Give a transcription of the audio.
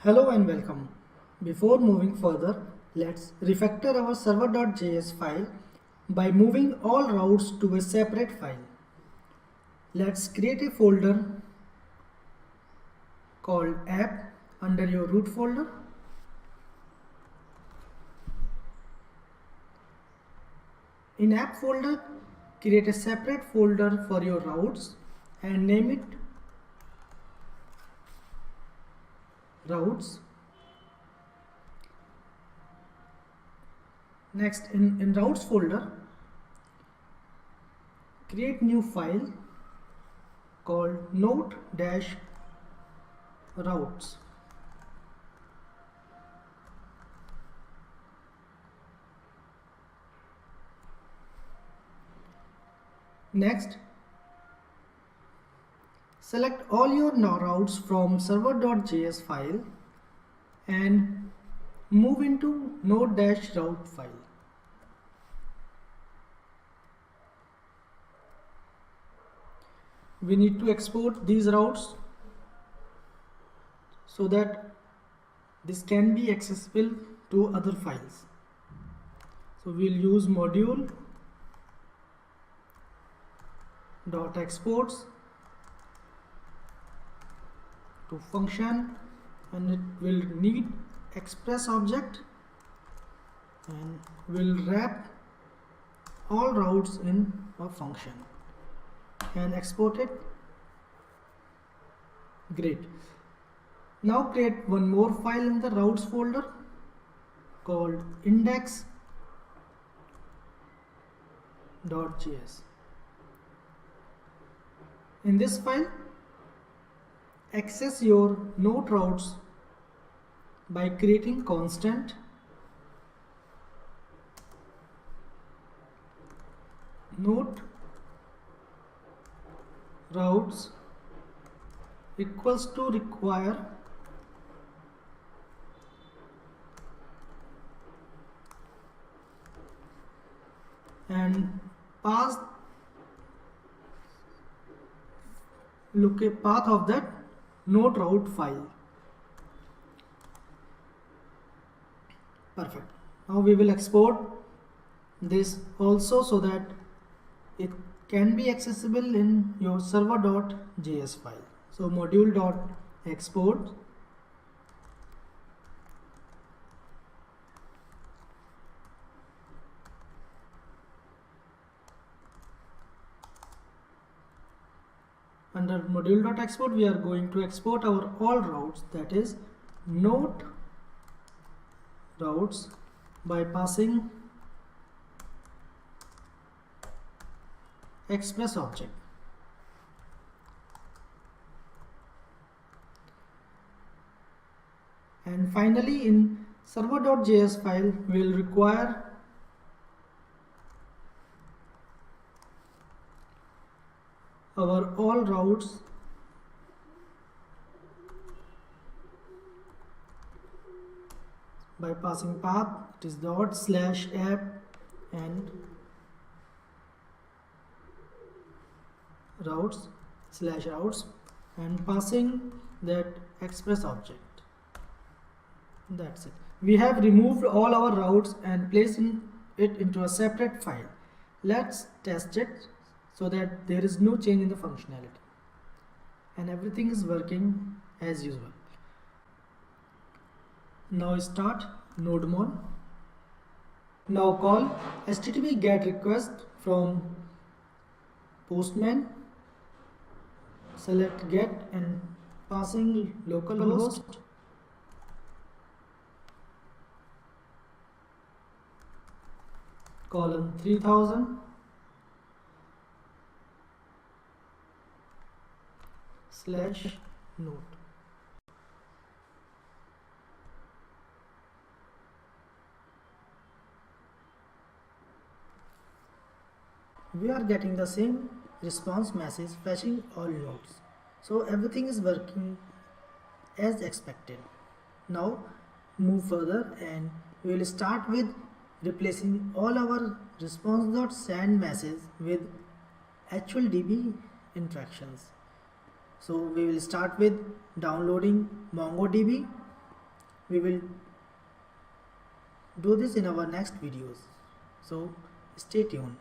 Hello and welcome. Before moving further, let's refactor our server.js file by moving all routes to a separate file. Let's create a folder called app under your root folder. In app folder, create a separate folder for your routes and name it routes. Next, in routes folder, create new file called node.routes. Next, select all your routes from server.js file and move into node-route file. We need to export these routes so that this can be accessible to other files. So we'll use module.exports to function, and it will need express object, and will wrap all routes in a function and export it. Great. Now create one more file in the routes folder called index.js. In this file, access your node routes by creating constant node routes equals to require and pass path of that node route file. Perfect. Now we will export this also so that it can be accessible in your server.js file. So module.export under module.export we are going to export our all routes, that is node routes, by passing express object. And finally in server.js file we will require our all routes by passing path, it is /app and routes /routes and passing that express object. That's it. We have removed all our routes and placed it into a separate file. Let's test it so that there is no change in the functionality and everything is working as usual. Now start nodemon. Now call http get request from postman. Select get and passing localhost colon 3000 /node. We are getting the same response message fetching all nodes. So everything is working as expected. Now move further and we will start with replacing all our response.send message with actual DB interactions. So we will start with downloading MongoDB We will do this in our next videos, so stay tuned.